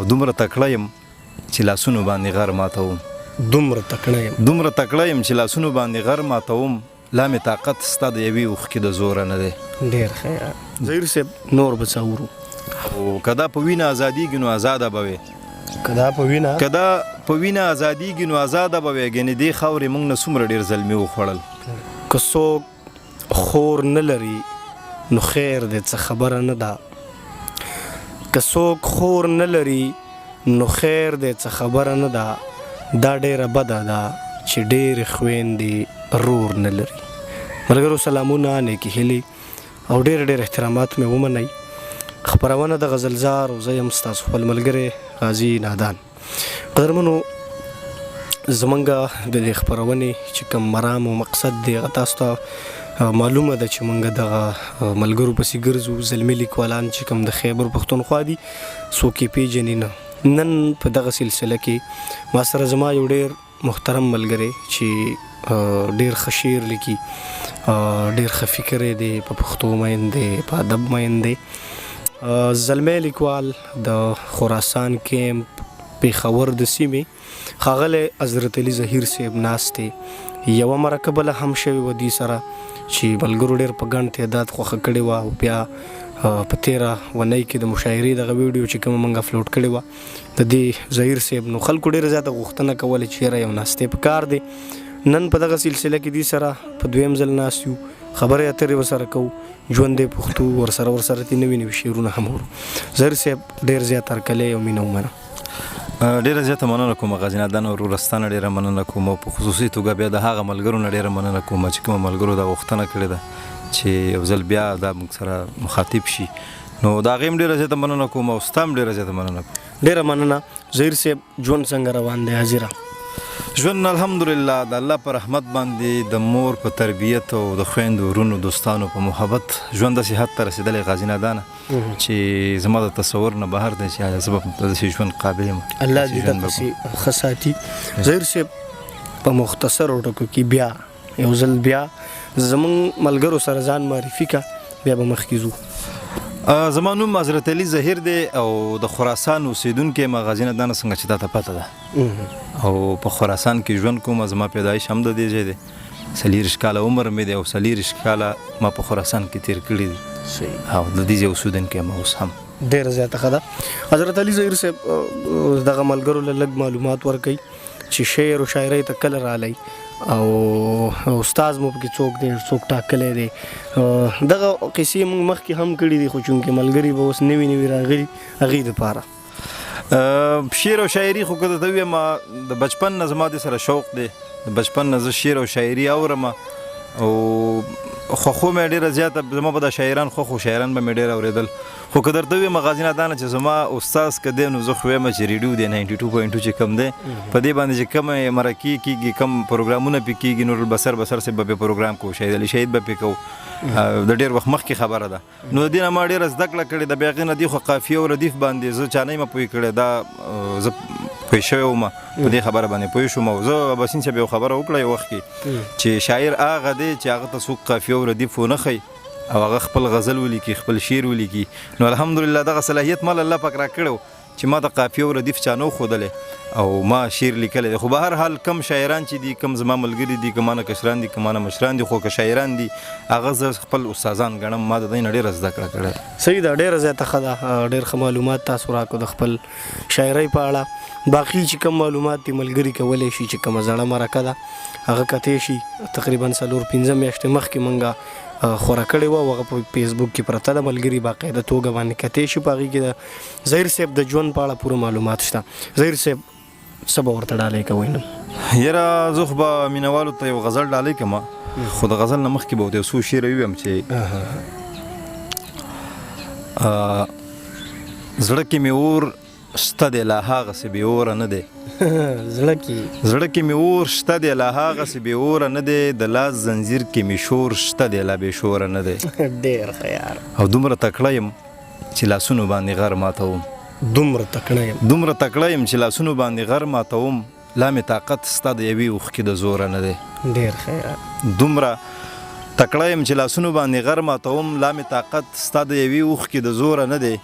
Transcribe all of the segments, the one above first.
او دومره تکړه یم چې لاسونو باندې غر ماتوم. دومره تکړه یم چې لاسونو باندې غر ماتوم. لا مې طاقت ستا د یوې اوښکې د زوره نه دی. ډېر ښه یار ظهیر صاحب نور به څه اورو. او که دا په وینه ازادیږي نو ازاده به وې. که دا په وینه ازادیږي نو ازاده به وې. ګنې دې خاورې موږ نه څومره ډېر ظلمي وخوړل. که څوک خور نه لري نو خیر دی څه خبره نه ده. که څوک خور نه لري نو خیر دی څه خبره نه ده. دا ډېره بده ده چې ډېرې خویندې رور نه لري. ملګرو سلامونه، نیکې هیلې او ډېر ډېر احترامات مې ومنئ. خپرونه د غزلزار او زه یم ستاسو خپل ملګری غازي نادان. قدرمنو، زمونږ د دې خپرونې چې کوم مرام او مقصد دی هغه تاسو ته معلومه ده چې مونږ دغه ملګرو پسې ګرځو. زلمي لیکوالان چې کوم د خیبر پښتونخوا دي څوک یې پیژني نه. نن په دغه سلسله کې ما سره زما یو ډېر محترم ملګری چې ډېر ښه شعر لیکي، ډېر ښه فکر یې دی، په پښتو مین دی، په ادب مین دی. زلمی لیکوال د خراسان کیمپ پېښور د سیمې ښاغلی حضرت علي ظهیر صاحب ناست دی. یوه مرکه بله هم شوې وه دې سره چې ملګرو ډېر په ګڼ تعداد خوښه کړې وه. او بیا په تېره اونۍ کې د مشاعرې دغه ویډیو چې کومه موږ افلوډ کړې وه د دې ظهیر صاحب، نو خلکو ډېره زیاته غوښتنه کوله چې یاره یو ناستې په کار دی. نن په دغه سلسله کې دې سره په دویم ځل ناست یو، خبرې اترې ورسره کوو، ژوند یې پښتو ورسره ترې نوي نوي شعرونه هم اورو. ظهیر صاحب ډېر زیات هرکلی او مینه ومنه. ډېره زیاته مننه کوم غازي نادان ورور ستانه ډېره مننه کوم. او په خصوصي توګه بیا د هغه ملګرو نه ډېره مننه کوم چې کوم ملګرو دا غوښتنه کړې ده چې یو ځل بیا دا موږ سره مخاطب شي. نو د هغې هم ډېره زیاته مننه کوم او ستا هم ډېره زیاته مننه کوم. ډېره مننه. ظهیر صاحب ژوند څنګه روان دی؟ حاضره ژوند الحمدلله د الله په رحمت باندې، د مور په تربیت او د خویندو ورونو دوستانو په محبت ژوند داسې حد ته رسېدلی غازي نادانه چې زما د تصور نه بهر دی چې زه به د داسې ژوند قابل یم. الله دې دغسې ښه ساتي. ظهیر صاحب په مختصرو ټکو کې بیا یو ځل بیا زموږ ملګرو سره ځان معرفي کا، بیا به مخکې ځو. زما نوم حضرت علي ظهیر دی او د خراسان اوسېدونکی یم. غازي نادانه څنګه چې تا ته پته ده او په خراسان کې ژوند کوم. زما پیدایش هم د دې ځای دی. 40 کاله عمر مې دی او 40 کاله ما په خراسان کې تیر کړي دي او د دې ځای اوسېدونکی یم اوس هم. ډېره زیاته ښه ده. حضرت علي ظهیر صاحب دغه ملګرو له لږ معلومات ورکوي چې شعر او شاعرۍ ته کله رالی او استاد مو پکې څوک دی، څوک ټاکلی دی. دغه قصې موږ مخکې هم کړي دي، خو چونکې ملګري به اوس نوي نوي راغلي هغې دپاره شعر او شاعري خو که درته ووایم د بچپن نه زما دې سره شوق دی. د بچپن نه زه شعر او شاعري اورم او خوښو مې ډېره زیاته. زما به دا شاعران خوښ و، شاعران به مې ډېر اورېدل. خو که درته ووایم غازي نادانه چې زما استاذ که دی نو زه خو وایم چې ریډیو دی 92.2 چې کوم دی په دې باندې چې کومې مرکې کېږي، کوم پروګرامونه پې کېږي، نور البصر بصر صاحب به پې پروګرام کوو، شهید علي شهید به پې کوو. د ډېر وخت مخکې خبره ده. نو د دې نه ما ډېره زده کړه کړې ده. بیا هغې نه دې خو قافیه او ردیف باندې زه چا نه یم پوه کړی. دا زه پوه شوی وم په دې خبره باندې پوه شوم. او زه اباسین صاحب یو خبره وکړه یو وخت کې چې شاعر هغه دی چې هغه ته څوک قافیه او ردیف ونه ښیي او هغه خپل غزل ولیکي، خپل شعر ولیکي. نو الحمدلله دغه صلاحیت مال الله پاک را کړو چې ما د قافیه او ردیف چا نه ښودلی او ما شعر لیکلی دی. خو به هر حال کم شاعران چې دي، کم زما ملګري دي، که مانه کشران دي، که مانه مشران دي، خو که شاعران دي هغه زه خپل استادان ګڼم. ما د دوی نه ډېره زده کړه کړې. صحیح ده، ډېره زیاته ښه ده. ډېر ښه معلومات تاسو راکړو د خپل شاعرۍ په اړه. باقي چې کوم معلومات دي ملګري کولی شي چې کومه زړه مرکه ده هغه کتی شي. تقریبا 4-5 میاشتې مخکې موږ خوره کړې وه او هغه په فیسبوک کې پرته ده. ملګري باقاعده توګه باندې کتی شي. په هغې کې د ظهیر صاحب د ژوند په اړه پوره معلومات شته. ظهیر صاحب څه به ورته ډالۍ کوئ نن؟ یاره زه خو به مینهوالو ته یو غزل ډالۍ کړم، خو د غزل نه مخکې به ورته یو څو شعر ووایم چې زړه کې مې اور شته دی لا هغسې بې اوره نه دی. زړه کې مې اور شته دی لا هغسې بې اوره نه دی. د لاس زنځیر کې مې شور شته دی لا بې شوره نه دی. ډېر ښه یار. او دومره تکړه یم چې لاسونو باندې غر ماتوم. دومره تکړه یم چې لاسونو باندې غر ماتوم. لا مې طاقت ستا د یوې اوښکې د زوره نه دی. ډېر ښه یار. دومره تکړه یم چې لاسونو باندې غر ماتوم لا مې طاقت ستا د یوې اوښکې د زوره نه دی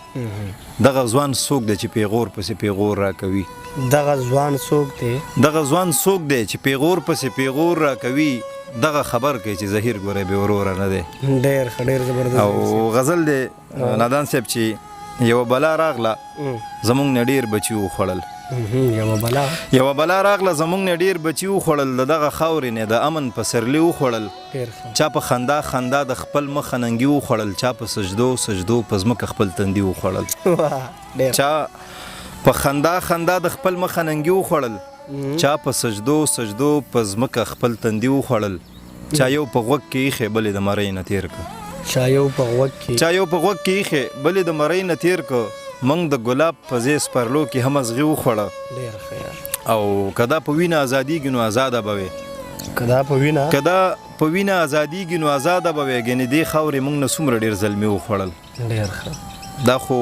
دغه ځوان څوک دی چې پیغور پسې پیغور راکوي دغه ځوان څوک دی دغه ځوان څوک دی چې پیغور پسې پیغور راکوي دغه خبر کوي چې زهیر ګوره بې وروره نه دی ډېر ښه ډېر زبردست او غزل دی نادان صاحب چې یوه بلا راغله زمونږ نه ډېر بچي وخوړل یوه بلا راغله زمونږ نه ډېر بچي وخوړل د دغه خاورې نه د امن په سرلي وخوړل چا په خندا خندا د خپل مخ ننګي وخوړل چا په سجدو سجدو په ځمکه خپل تندي وخوړل چا په خندا خندا د خپل مخ ننګي وخوړل چا په سجدو سجدو په ځمکه خپل تندي وخوړل چا یو په غوږ کې ایښې بلې د مرۍ نه تېر کړه چا یو په غوږ کې ایښې بلې د مرۍ نه تېر کړه موږ د ګلاب په ځای سپرلو کې هم ازغي وخوړه او که دا په وینه ازادیږي نو ازاده به وې که دا په وینه ازادیږي نو ازاده به وې ګنې دې خاورې موږ نه څومره ډېر زلمي وخوړل دا خو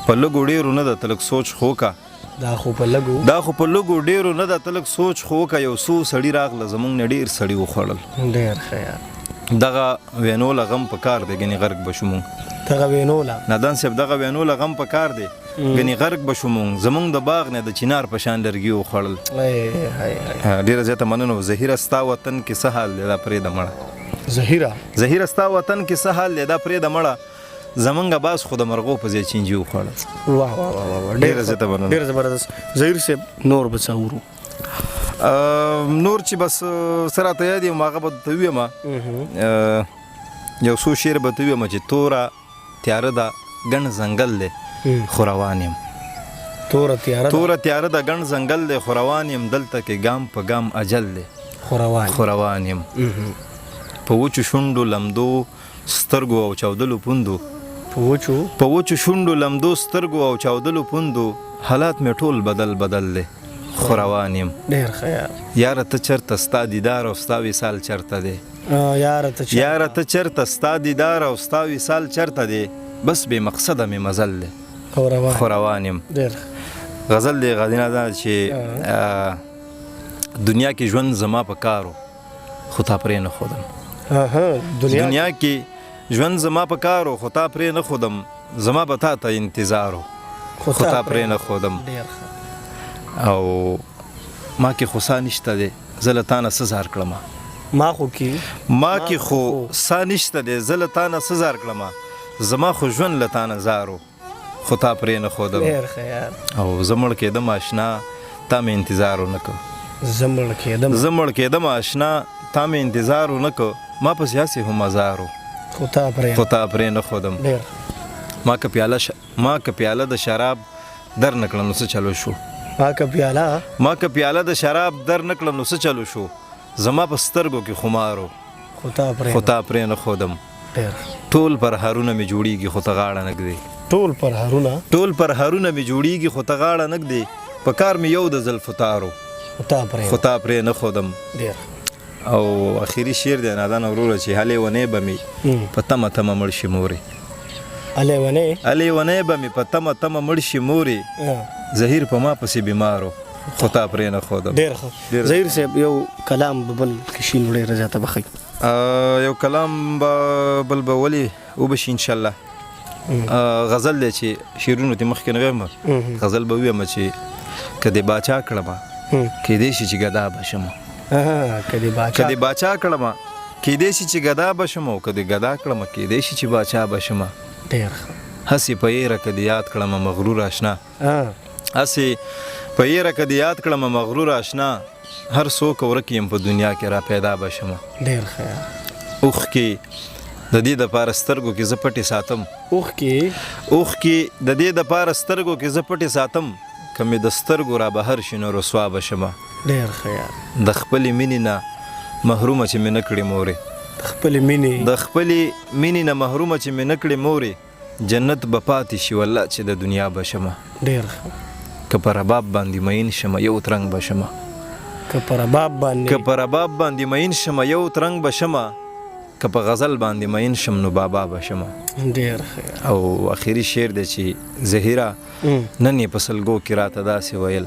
په لږو ډېرو نه ده ته لږ سوچ خو وکړه دا خو په لږو ډېرو نه ده ته لږ سوچ خو وکړه یو څو سړي راغله زموږ نه ډېر سړي وخوړل دغه وینوله غم په کار دی ګنې غرق به شو مونږ نادان صاحب دغه وینوله غم په کار دی ګنې غرق به شو مونږ زموږ د باغ نه د چنار په شان لرګي وخوړل ډېره زیاته مننه زهیره ستا وطن کې څه حال دی دا پرېږده مړه زهیره ستا وطن کې څه حال دی دا پرېږده مړه زمونږ باز خو د مرغو په ځای چینجي وخوړل ډېره زیاته مننه ډېر زبردست زهیر صاحب نور به څه اورو نور چې بس څه راته یاد یم هغه به درته ووایم یو څو شعر به درته ووایم چې توره تیاره ده ګڼ ځنګل دی خو روان یم توره تیاره ده ګڼ ځنګل دی خو روان یم دلته کې ګام په ګام اجل دی خو روان یم په وچو شونډو لمدو سترګو او چاودلو پوندو په وچو شونډو لمدو سترګو او چاودلو پوندو حالات مې ټول بدل دی خو روان یم یاره ته چرته ستا دیدار او ستا وصال چرته دی یاره ته چرته ستا دیدار او ستا وصال چرته دی بس بې مقصده مې مزل دی خو روان یم غزل دی غزینا دا چې دنیا کې ژوند زما په کارو خو تا پرې نه ښودم دنیا کې ژوند زما په کارو خو تا پرې نه ښودم زما به تا ته انتظارو خو تا پرې نه ښودم او ما کې خو سا نشته دی زه له تا نه څه زار کړم ما کې خو سا نشته دی زه له تا نه څه زار کړم زما خو ژوند له تا نه زارو خو تا پرې نه ښودم او زه مړ کېدم اشنا تا مې انتظار ونه کړ زه مړ کېدم اشنا تا مې انتظار ونه کړ ما پسې هسې هم ازارو خو تا پرې نه ښودم ما که پیاله د شراب در نه کړه نو څه چلو شو ما که پیاله د شراب در نه کړه نو څه چلو شو زما په سترګو کې خمارو خو تا پرې نه ښودم ټول پر هارونه مې جوړیږي خو ته غاړه نه ږدې ټول پر هارونه مې جوړیږي خو ته غاړه نه ږدې په کار مې یو د زلفو تارو خو تا پرې نه ښودم او اخري شعر دی نادان وروره چې هلې ونې به مې په تمه تمه مړ شي مورې هلې ونې به مې په تمه تمه مړ شي مورې زهیر په ما پسې بیمارو خو تا پرې نه ښودم ډېر ښه زهیر صاحب یو کلام به بل کشي نو ډېره زیاته بخی یو کلام به بل به ولې وبشي انشاءالله غزل دی چې شعرونو ته مخکې نه ویم غزل به ویم چې که دې باچا کړمه کیدای شي چې ګدا به شم که دې باچا کړمه کیدای شي چې ګدا به شم او که دې ګدا کړمه کیدای شي چې باچا به شم ډېر ښه هسې په یېره که دې یاد کړمه مغرور اشنا هسې په یېره که دې یاد کړمه مغرور اشنا هر څوک ورک یم په دنیا کې را پیدا به شم ډېر ښه اوښ کې د دې دپاره سترګو کې زه پټې ساتم اوښ کې د دې دپاره سترګو کې زه پټې ساتم که مې د سترګو را بهر شي نو رسوا به شمه ډېر ښه د خپلې مینې نه محرومه چې مې نه کړې مورې د خپلې مینې نه محرومه چې مې نه کړې مورې جنت به پاتې شي والله چې د دنیا به شمه ډېر ښه که په رباب باندې مین شمه یو ترنګ به شمه که په رباب باندې مین شمه یو ترنګ به شمه که په غزل باندې مین شم نو بابا به شمه ډېر ښه او اخري شعر دی چې زهیره نن یې په سلګو کې راته داسې ویل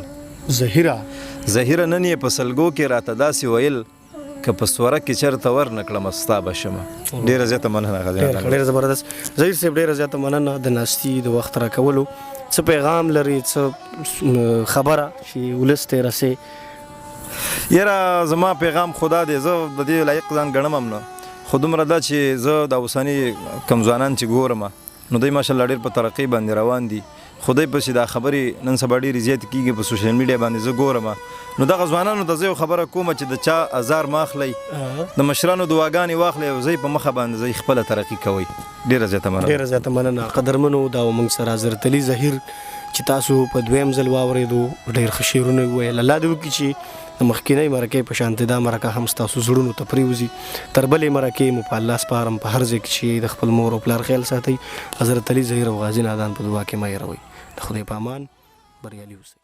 زهیره نن یې په سلګو کې راته داسې ویل که په سوره کې چېرته ورنکړم ستا به شمه. ډېره زیاته مننه غازي نادان. ډېر زبردست. ظهیر صاحب ډېره زیاته مننه د ناستي د وخت راکولو. څه پیغام لري، څه خبره چې ولس ته رسې؟ یاره زما پیغام خدا دی، زه د دې لایق ځان ګڼم هم نه، خو دومره ده چې زه د اوسني کم ځوانان چې ګورم نو دوی ماشاءالله ډېر په ترقۍ باندې روان دي. خدای پسې دا خبرې نن سبا ډېرې زیاتې کېږي په سوشل میډیا باندې زه ګورم. نو دغه ځوانانو ته زه یو خبره کوم چې د چا ازار مه اخلئ، د مشرانو دعاګانې واخلئ او زه په مخه باندې زه خپله ترقي کوئ. ډېره زیاته مننه. ډېره زیاته مننه. قدرمنو دا و موږ سره حضرت علي ظهیر چې تاسو په دویم ځل واورېدو، ډېر ښه شعرونه یې وویل. الله دې وکړي چې د مخکینۍ مرکې په شانتې دا مرکه هم ستاسو زړونو ته پرېوځي. تر بلې مرکې مو په الله سپارم، په هر ځای کې چې د خپل مور او پلار خیال ساتئ. حضرت علي ظهیر او غازي نادان په دعا کې مه هېروئ. د خدای په امان، بریالي اوسئ.